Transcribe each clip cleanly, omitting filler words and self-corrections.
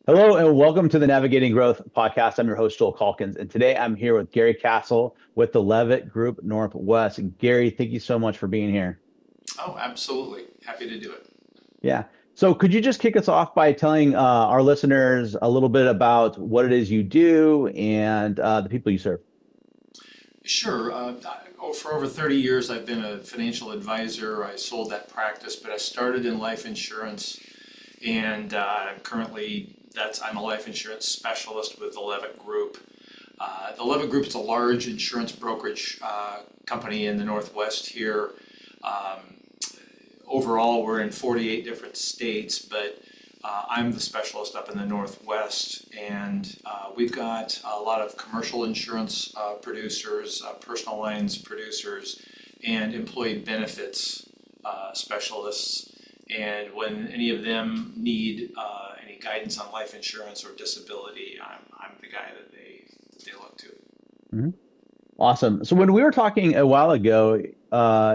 Hello and welcome to the Navigating Growth podcast. I'm your host, Joel Calkins, and today I'm here with Gary Cassill with the Levitt Group Northwest. Gary, thank you so much for being here. Oh, absolutely. Happy to do it. Yeah. So could you just kick us off by telling our listeners a little bit about what it is you do and the people you serve? Sure. For over 30 years, I've been a financial advisor. I sold that practice, but I started in life insurance, and I'm a life insurance specialist with the Levitt Group. The Levitt Group is a large insurance brokerage company in the Northwest here. Um, Overall, we're in 48 different states, but I'm the specialist up in the Northwest, and we've got a lot of commercial insurance producers, personal lines producers, and employee benefits specialists. And when any of them need any guidance on life insurance or disability, I'm the guy that they look to. Mhm. Awesome. So when we were talking a while ago,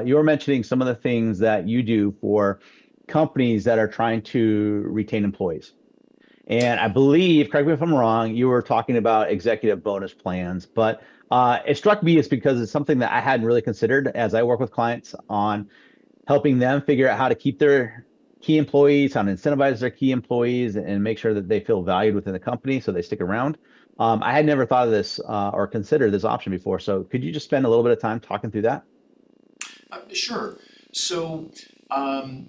you were mentioning some of the things that you do for companies that are trying to retain employees. And I believe, correct me if I'm wrong, you were talking about executive bonus plans, but it struck me as because it's something that I hadn't really considered as I work with clients on helping them figure out how to keep their key employees, how to incentivize their key employees, and make sure that they feel valued within the company so they stick around. I had never thought of this or considered this option before. So could you just spend a little bit of time talking through that? Sure. So,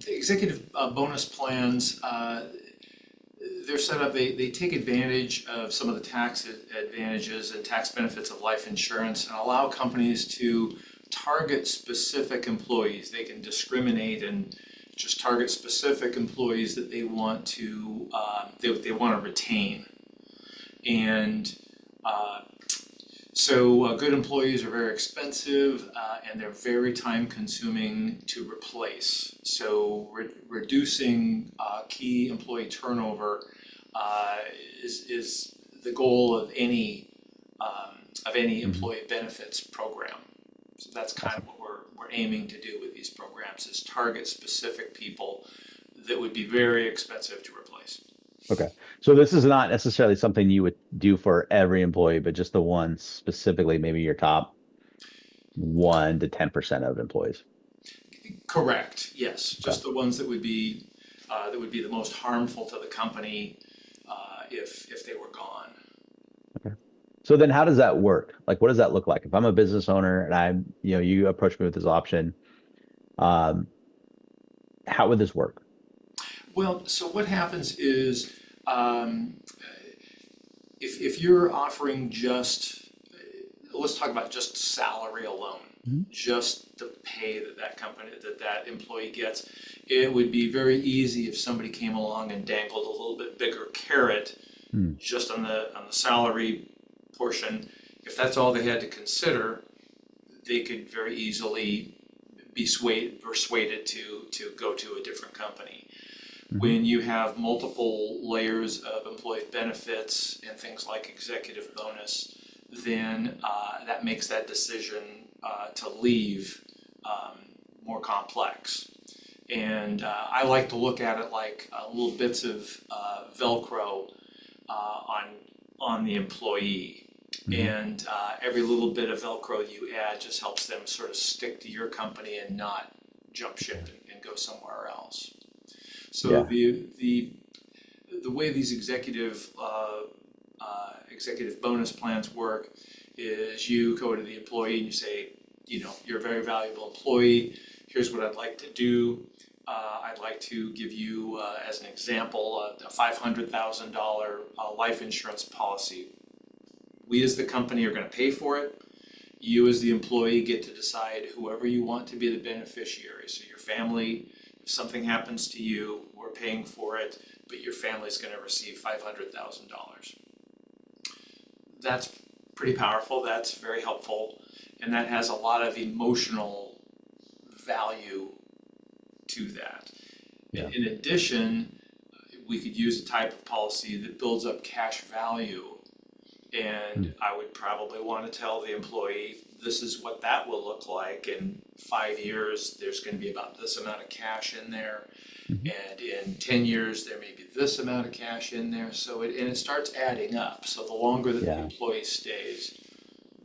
executive bonus plans, they're set up, they take advantage of some of the tax advantages and tax benefits of life insurance and allow companies to target specific employees. They can discriminate and just target specific employees that they want to retain. And good employees are very expensive and they're very time consuming to replace. So reducing key employee turnover uh, is the goal of any Mhm. employee benefits program. So that's kind of Awesome. what we're aiming to do with these programs is target specific people that would be very expensive to replace. Okay. So this is not necessarily something you would do for every employee, but just the ones specifically, maybe your top 1 to 10% of employees. Correct, yes. Okay. Just the ones that would be the most harmful to the company if they were gone. Okay. So then how does that work? Like, what does that look like? If I'm a business owner and you approach me with this option, um, how would this work? Well, so what happens is um, if you're offering just, let's talk about just salary alone, Mhm. just the pay that employee gets, it would be very easy if somebody came along and dangled a little bit bigger carrot Hmm. just on the salary portion. If that's all they had to consider, they could very easily be persuaded to go to a different company. Mhm. When you have multiple layers of employee benefits and things like executive bonus, then that makes that decision to leave um, more complex. And I like to look at it like little bits of Velcro on the employee. Mhm. And every little bit of Velcro you add just helps them sort of stick to your company and not jump ship and go somewhere else. So Yeah. the way these executive bonus plans work is you go to the employee and you say, you're a very valuable employee. Here's what I'd like to do. I'd like to give you, as an example, a $500,000 life insurance policy. We as the company are going to pay for it. You as the employee get to decide whoever you want to be the beneficiary. So your family, if something happens to you, we're paying for it, but your family's going to receive $500,000. That's pretty powerful. That's very helpful. And that has a lot of emotional value to that. Yeah. In addition, we could use a type of policy that builds up cash value. Hmm. And I would probably want to tell the employee this is what that will look like. In 5 years, there's going to be about this amount of cash in there. Mhm. And in 10 years, there may be this amount of cash in there. And it starts adding up. So the longer that the Yeah. employee stays,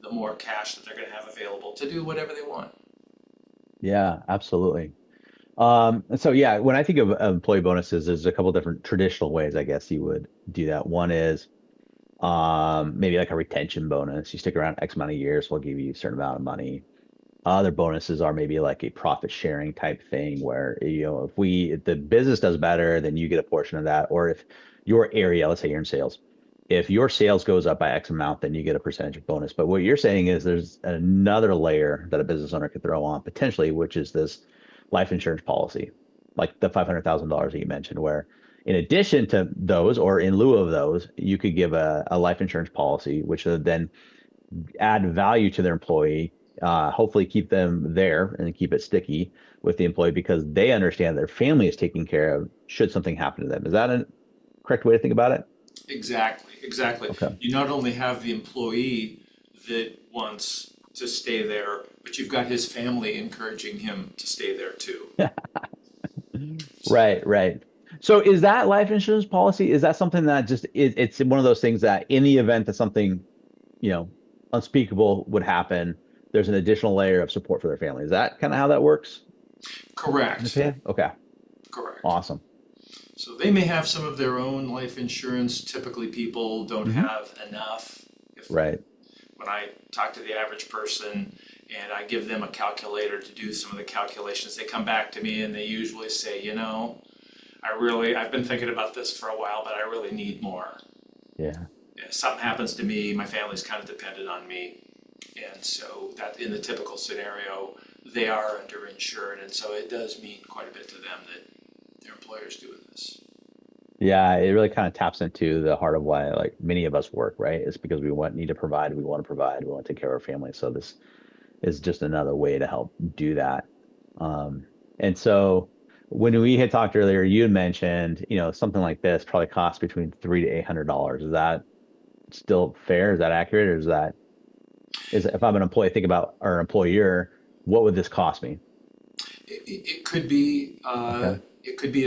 the more cash that they're going to have available to do whatever they want. Yeah, absolutely. And so yeah, when I think of employee bonuses, there's a couple different traditional ways, I guess you would do that. One is maybe like a retention bonus. You stick around X amount of years, we'll give you a certain amount of money. Other bonuses are maybe like a profit sharing type thing where, if the business does better, then you get a portion of that. Or if your area, let's say you're in sales, if your sales goes up by X amount, then you get a percentage of bonus. But what you're saying is there's another layer that a business owner could throw on potentially, which is this life insurance policy, like the $500,000 that you mentioned, where in addition to those or in lieu of those, you could give a life insurance policy, which would then add value to their employee, hopefully keep them there and keep it sticky with the employee because they understand their family is taken care of should something happen to them. Is that a correct way to think about it? Exactly, exactly. Okay. You not only have the employee that wants to stay there, but you've got his family encouraging him to stay there too. So, Right, right. So is that life insurance policy, is that something that just it's one of those things that in the event that something, you know, unspeakable would happen, there's an additional layer of support for their family. Is that kind of how that works in correct, Japan? Okay, correct. awesome. So they may have some of their own life insurance. Typically, people don't Hmm. have enough. If Right. when I talk to the average person and I give them a calculator to do some of the calculations, they come back to me and they usually say, I've been thinking about this for a while, but I really need more. Yeah. If something happens to me, my family's kind of dependent on me. And so that in the typical scenario, they are underinsured. And so it does mean quite a bit to them that their employer's doing this. Yeah, it really kind of taps into the heart of why like many of us work, right? It's because need to provide, we want to take care of our family. So this is just another way to help do that. Um, and so when we had talked earlier, you had mentioned, something like this probably costs between $300 to $800. Is that still fair? Is that accurate? Or is if I'm an employee, think about our employer, what would this cost me? It could be Okay.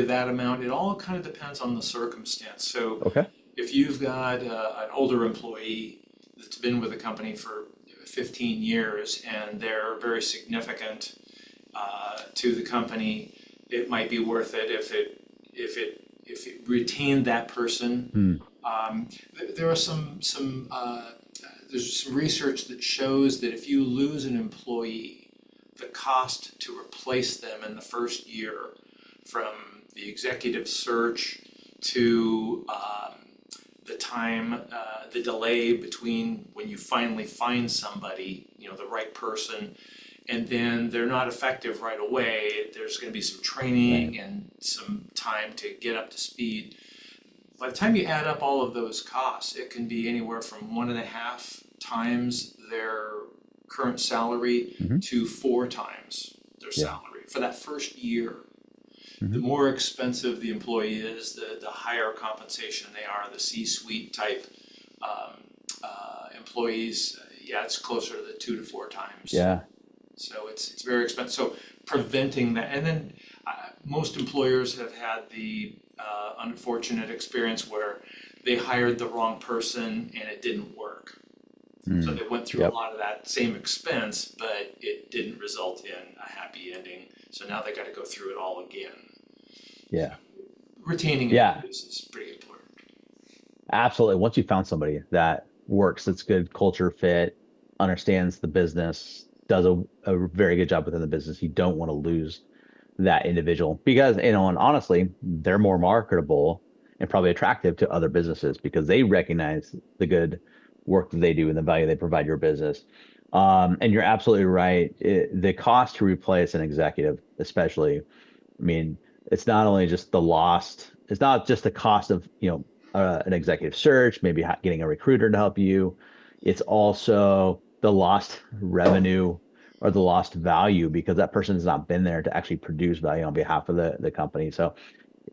that amount. It all kind of depends on the circumstance. So Okay. if you've got an older employee that's been with the company for 15 years and they're very significant to the company, it might be worth it if it retained that person. Hmm. There are there's some research that shows that if you lose an employee, the cost to replace them in the first year, from the executive search to the time, the delay between when you finally find somebody, the right person, and then they're not effective right away. There's going to be some Right. training and some time to get up to speed. By the time you add up all of those costs, it can be anywhere from 1.5 times their current salary Hmm. to 4 times their Yeah. salary for that first year. The Hmm. more expensive the employee is, the higher compensation they are. The C-suite type employees, yeah, it's closer to the 2 to 4 times. Yeah. So it's very expensive. So preventing that, and then most employers have had the unfortunate experience where they hired the wrong person and it didn't work. So Hmm. they went through a Yep. lot of that same expense, but it didn't result in a happy ending. So now they got to go through it all again. Yeah. Retaining Yeah. employees is pretty important. Absolutely. Once you found somebody that works, that's good culture fit, understands the business, does a very good job within the business, you don't want to lose that individual because, and honestly, they're more marketable and probably attractive to other businesses because they recognize the good work that they do and the value they provide your business. And you're absolutely right. The cost to replace an executive, especially, I mean, it's not only just it's not just the cost of, an executive search, maybe getting a recruiter to help you. It's also the lost revenue or the lost value because that person has not been there to actually produce value on behalf of the company. So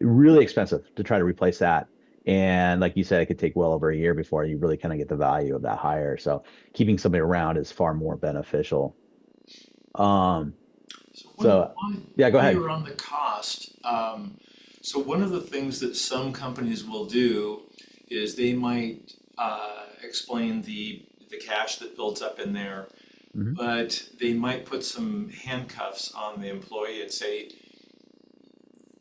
really expensive to try to replace that. And like you said, it could take well over a year before you really kind of get the value of that hire. So keeping somebody around is far more beneficial. Um, So so yeah, go while ahead. you're on the cost, so one of the things that some companies will do is they might explain the cash that builds up in there, Mhm. but they might put some handcuffs on the employee and say,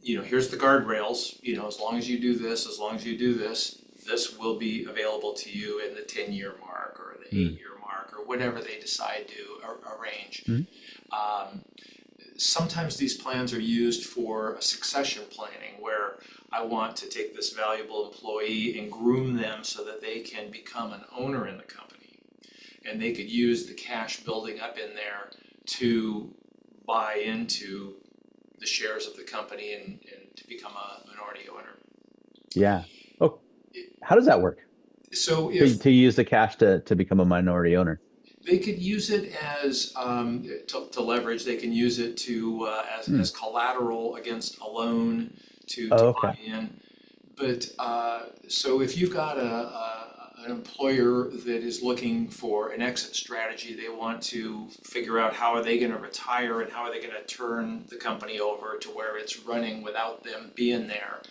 here's the guardrails, as long as you do this, as long as you do this, this will be available to you in the 10-year mark or the Mm. 8-year mark or whatever they decide to arrange. Mhm. Um, Sometimes these plans are used for succession planning where I want to take this valuable employee and groom them so that they can become an owner in the company. And they could use the cash building up in there to buy into the shares of the company and to become a minority owner. Yeah. Oh, how does that work? So if To use the cash to become a minority owner? they could use it as to leverage. They can use it to Hmm. as collateral against a loan to Oh, buy okay. in. But so if you've got an employer that is looking for an exit strategy, they want to figure out how are they going to retire and how are they going to turn the company over to where it's running without them being there,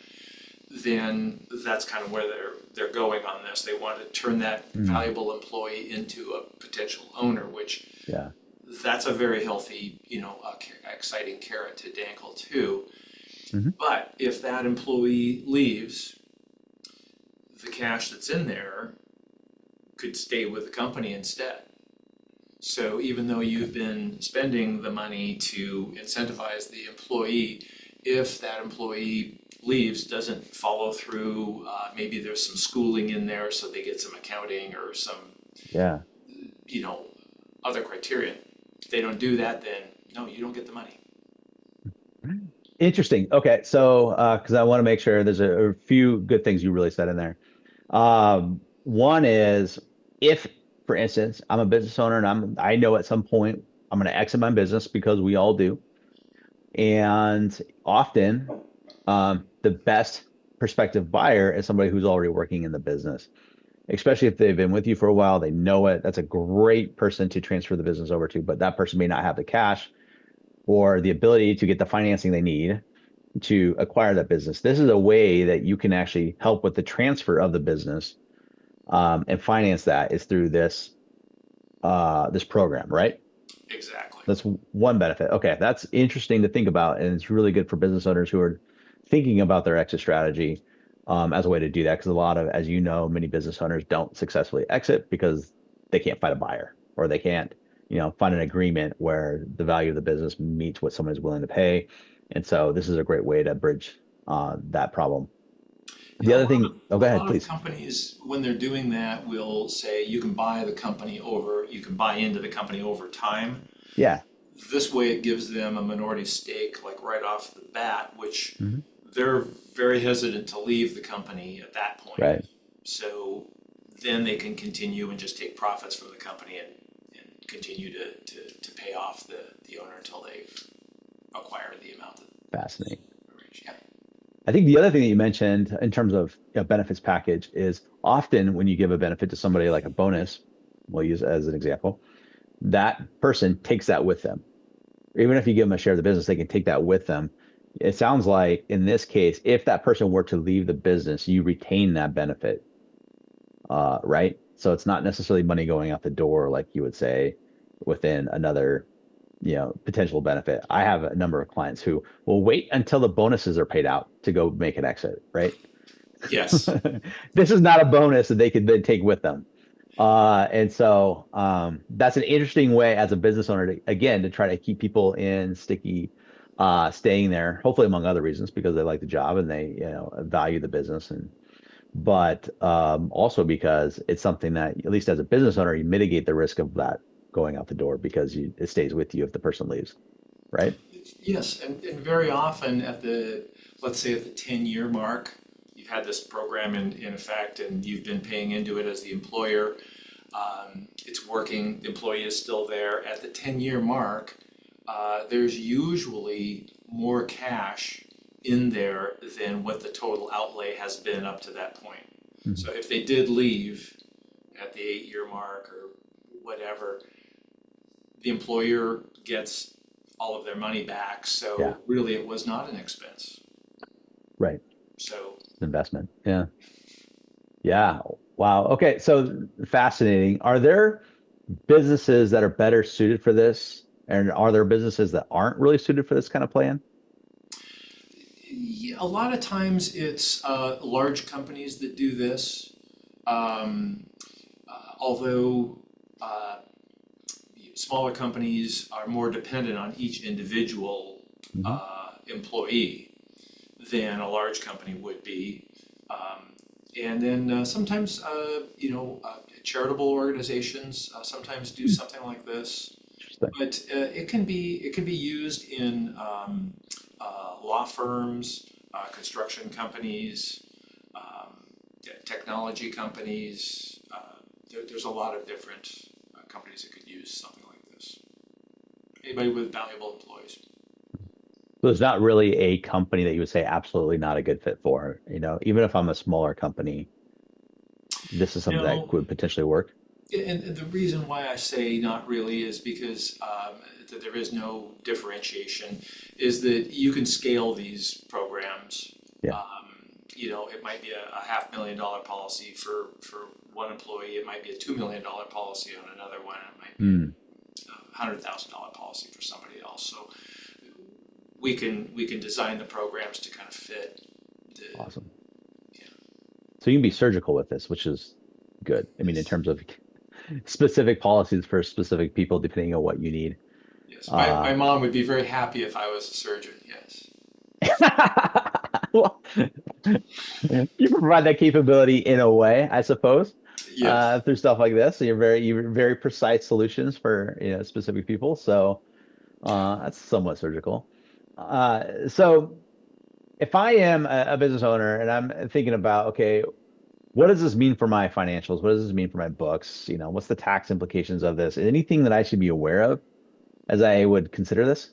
then that's kind of where they're going on this. They want to turn that Hmm. valuable employee into a potential owner, which Yeah. that's a very healthy, exciting carrot to dangle too. Hmm. But if that employee leaves, the cash that's in there could stay with the company instead. So even though Okay. you've been spending the money to incentivize the employee, if that employee leaves, doesn't follow through, maybe there's some schooling in there so they get some accounting or some, Yeah. you know, other criteria. If they don't do that, then no, you don't get the money. Interesting. Okay. So, because I want to make sure there's a few good things you really said in there. One is if, for instance, I'm a business owner and I know at some point I'm going to exit my business because we all do. And often, the best prospective buyer is somebody who's already working in the business, especially if they've been with you for a while, they know it. That's a great person to transfer the business over to, but that person may not have the cash or the ability to get the financing they need to acquire that business. This is a way that you can actually help with the transfer of the business, and finance that is through this program, right? Exactly. That's one benefit. Okay, that's interesting to think about, and it's really good for business owners who are thinking about their exit strategy, as a way to do that. Because a lot of, as you know, many business owners don't successfully exit because they can't find a buyer or they can't, find an agreement where the value of the business meets what someone is willing to pay. And so this is a great way to bridge that problem. The Yeah, other thing, oh, go a ahead, lot of please. companies, when they're doing that, will say you can buy the company over, you can buy into the company over time. Yeah. This way it gives them a minority stake like right off the bat, which Mhm. they're very hesitant to leave the company at that point. Right. So then they can continue and just take profits from the company and continue to pay off the owner until they've acquired the amount that Fascinating. yeah. I think the other thing that you mentioned in terms of benefits package is often when you give a benefit to somebody like a bonus, we'll use it as an example, that person takes that with them. Even if you give them a share of the business, they can take that with them. It sounds like in this case, if that person were to leave the business, you retain that benefit, right? So it's not necessarily money going out the door, like you would say, within another, potential benefit. I have a number of clients who will wait until the bonuses are paid out to go make an exit, right? Yes. This is not a bonus that they could then take with them. And so that's an interesting way as a business owner to, again, to try to keep people in sticky, staying there, hopefully among other reasons because they like the job and they, value the business, and but also because it's something that at least as a business owner, you mitigate the risk of that going out the door because it stays with you if the person leaves, right? Yes, and very often at let's say at the 10-year mark, you've had this program in effect and you've been paying into it as the employer. It's working, the employee is still there. At the 10-year mark, there's usually more cash in there than what the total outlay has been up to that point. Mhm. So if they did leave at the 8 year mark or whatever, the employer gets all of their money back. Yeah, So really, it was not an expense. right. So Investment. Yeah. Yeah. Wow. Okay. So fascinating. Are there businesses that are better suited for this? And are there businesses that aren't really suited for this kind of plan? yeah, a lot of times it's large companies that do this. Um, although uh, smaller companies are more dependent on each individual Hmm. employee than a large company would be. And then sometimes, charitable organizations sometimes do something like this. Interesting. But it can be used in law firms, construction companies, technology companies. There's a lot of different companies that could use something like this. Anybody with valuable employees. So it's not really a company that you would say absolutely not a good fit for. Even if I'm a smaller company, this is something that No, could potentially work. and the reason why I say not really is because that there is no differentiation, is that you can scale these programs. Yeah. It might be a $500,000 policy for one employee. It might be a $2 million policy on another one. It might be Mm, a $100,000 policy for somebody else. So we can design the programs to kind of fit the. awesome. Yeah. So you can be surgical with this, which is good. I mean, in Yes. terms of specific policies for specific people, depending on what you need. Yes. My Uh, mom would be very happy if I was a surgeon. Yes. well, you provide that capability in a way, I suppose, Yes. through stuff like this. So you're very precise solutions for specific people. So that's somewhat surgical. So if I am a business owner and I'm thinking about, okay, what does this mean for my financials? What does this mean for my books? What's the tax implications of this? Anything that I should be aware of as I would consider this?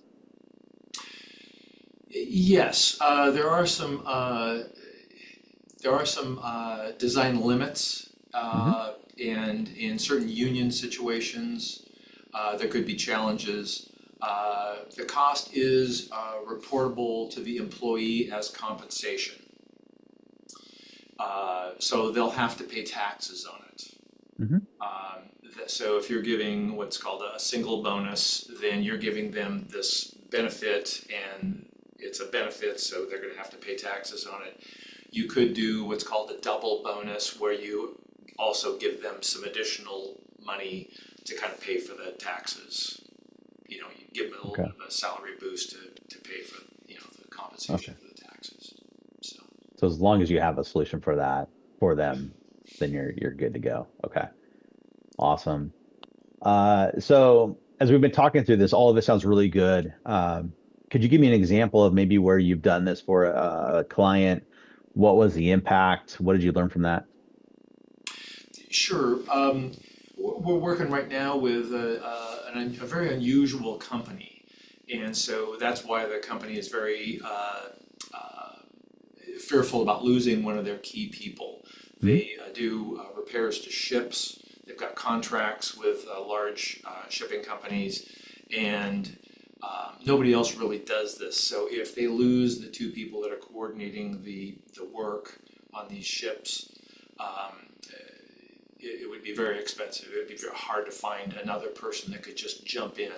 Yes. There are some design limits, Hmm. and in certain union situations, there could be challenges. The cost is reportable to the employee as compensation, so they'll have to pay taxes on it. Hmm. So if you're giving what's called a single bonus, then you're giving them this benefit, and it's a benefit, so they're going to have to pay taxes on it. You could do what's called a double bonus, where you also give them some additional money to kind of pay for the taxes. You give them a little Okay. bit of a salary boost to pay for, the compensation Okay. for the taxes. So, So as long as you have a solution for that for them, then you're good to go. Okay. Awesome. So as we've been talking through this, all of this sounds really good. Could you give me an example of maybe where you've done this for a client? What was the impact? What did you learn from that? sure. We're working right now with a very unusual company, and so that's why the company is very fearful about losing one of their key people. Hmm. They do repairs to ships. They've got contracts with large shipping companies, and nobody else really does this. So if they lose the two people that are coordinating the work on these ships, um, it would be very expensive. It would be very hard to find another person that could just jump in.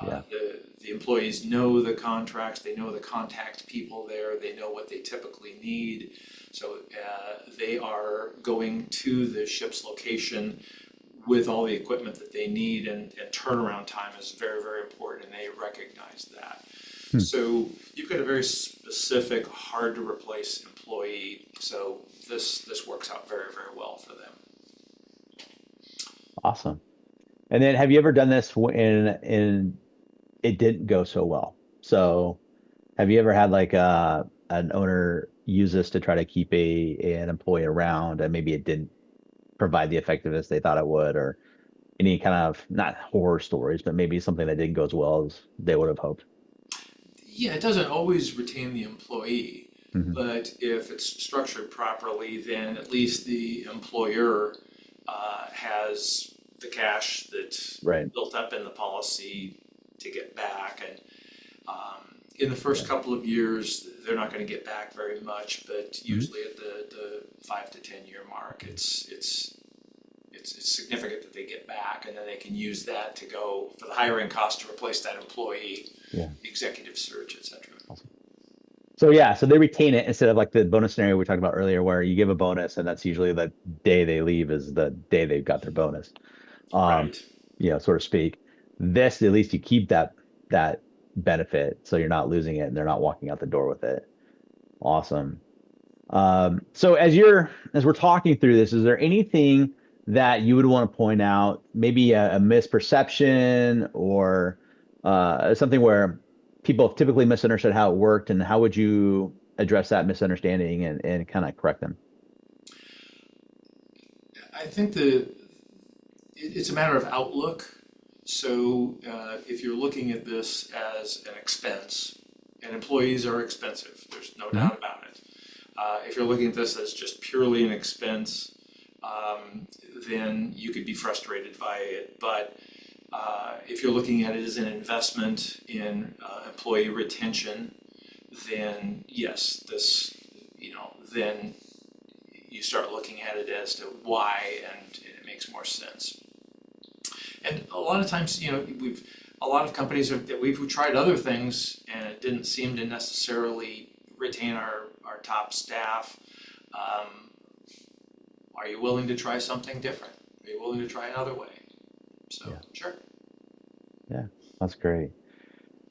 Yeah. The employees know the contracts, they know the contact people there, they know what they typically need. So they are going to the ship's location with all the equipment that they need, and turnaround time is very, very important, and they recognize that. Hmm. So you've got a very specific, hard to replace employee. So this works out very, very well for them. Awesome. And then have you ever done this when it didn't go so well? So have you ever had like an owner use this to try to keep an employee around and maybe it didn't provide the effectiveness they thought it would, or any kind of not horror stories, but maybe something that didn't go as well as they would have hoped? Yeah, it doesn't always retain the employee, Hmm. but if it's structured properly, then at least the employer has the cash that's Right. built up in the policy to get back. And in the Yeah. first couple of years, they're not going to get back very much, but Hmm. usually at the 5 to 10 year mark, it's significant that they get back, and then they can use that to go for the hiring cost to replace that employee, Yeah. executive search, et cetera. Awesome. So yeah, so they retain it instead of like the bonus scenario we talked about earlier, where you give a bonus and that's usually the day they leave is the day they've got their bonus. Um, Right. so to speak. This at least you keep that benefit, so you're not losing it and they're not walking out the door with it. Awesome. So as we're talking through this, is there anything that you would want to point out, maybe a misperception or something where people have typically misunderstood how it worked, and how would you address that misunderstanding and kind of correct them? I think it's a matter of outlook. So if you're looking at this as an expense, and employees are expensive, there's no Hmm. doubt about it. If you're looking at this as just purely an expense, then you could be frustrated by it. But if you're looking at it as an investment in employee retention, then yes, then you start looking at it as to why, and it makes more sense. And a lot of times, a lot of companies that we've tried other things and it didn't seem to necessarily retain our top staff. Um, are you willing to try something different? Are you willing to try another way? So, Yeah, sure. yeah, that's great.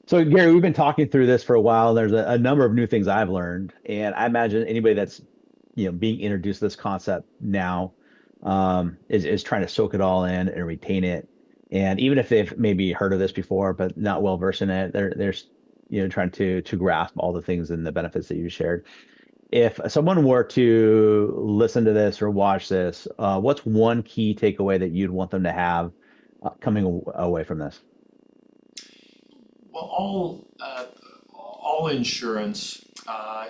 So, Gary, we've been talking through this for a while. There's a number of new things I've learned, and I imagine anybody that's being introduced to this concept now is trying to soak it all in and retain it. And even if they've maybe heard of this before but not well versed in it, they're trying to grasp all the things and the benefits that you shared. If someone were to listen to this or watch this, what's one key takeaway that you'd want them to have coming away from this? Well, all insurance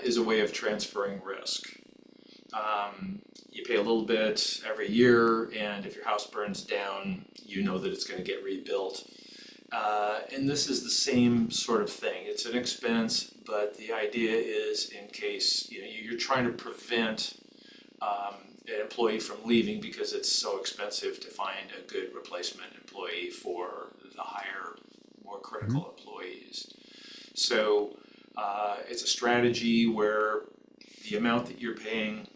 is a way of transferring risk. You pay a little bit every year, and if your house burns down, you know that it's going to get rebuilt. And this is the same sort of thing. It's an expense, but the idea is in case you're trying to prevent an employee from leaving because it's so expensive to find a good replacement employee for the higher, more Mhm. critical employees. So it's a strategy where the amount that you're paying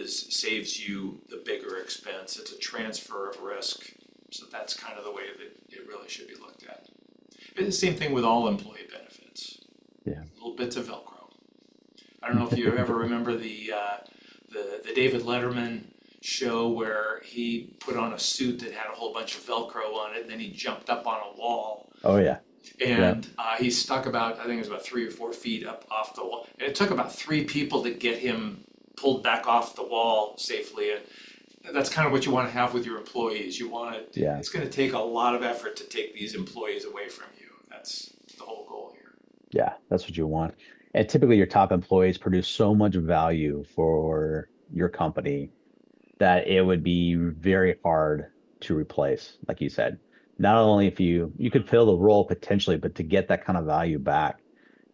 saves you the bigger expense. It's a transfer of risk. So that's kind of the way that it really should be looked at. And the same thing with all employee benefits. Yeah. Little bits of Velcro. I don't know if you ever remember the David Letterman show where he put on a suit that had a whole bunch of Velcro on it, and then he jumped up on a wall, Oh yeah. Yeah. and he stuck about, I think it was about 3 or 4 feet up off the wall, and it took about 3 people to get him pulled back off the wall safely. And that's kind of what you want to have with your employees. You want to, Yeah. it's going to take a lot of effort to take these employees away from you. That's the whole goal here. Yeah. That's what you want. And typically your top employees produce so much value for your company that it would be very hard to replace, like you said. Not only if you could fill the role potentially, but to get that kind of value back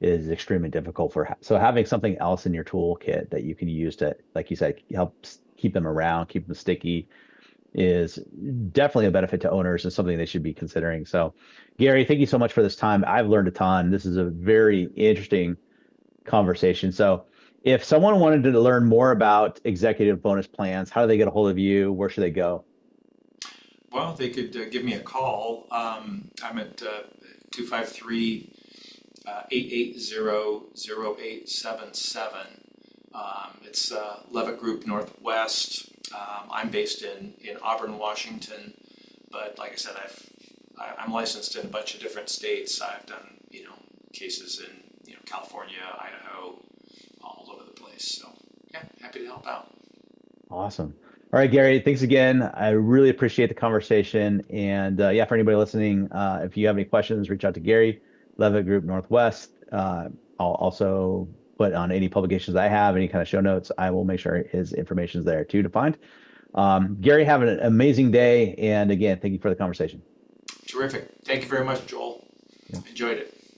is extremely difficult so having something else in your toolkit that you can use to, like you said, help keep them around, keep them sticky is definitely a benefit to owners and something they should be considering. So, Gary, thank you so much for this time. I've learned a ton. This is a very interesting conversation. So, if someone wanted to learn more about executive bonus plans, how do they get a hold of you? Where should they go? Well, they could give me a call. I'm at 253 880 0877. It's Levitt Group Northwest. I'm based in Auburn, Washington, but like I said, I'm licensed in a bunch of different states. I've done cases in California, Idaho, all over the place. So yeah, happy to help out. Awesome. All right, Gary, thanks again. I really appreciate the conversation. And yeah, for anybody listening, if you have any questions, reach out to Gary. Levitt Group Northwest. I'll also put on any publications I have, any kind of show notes. I will make sure his information is there too to find. Gary, have an amazing day. And again, thank you for the conversation. Terrific. Thank you very much, Joel. Yeah. Enjoyed it.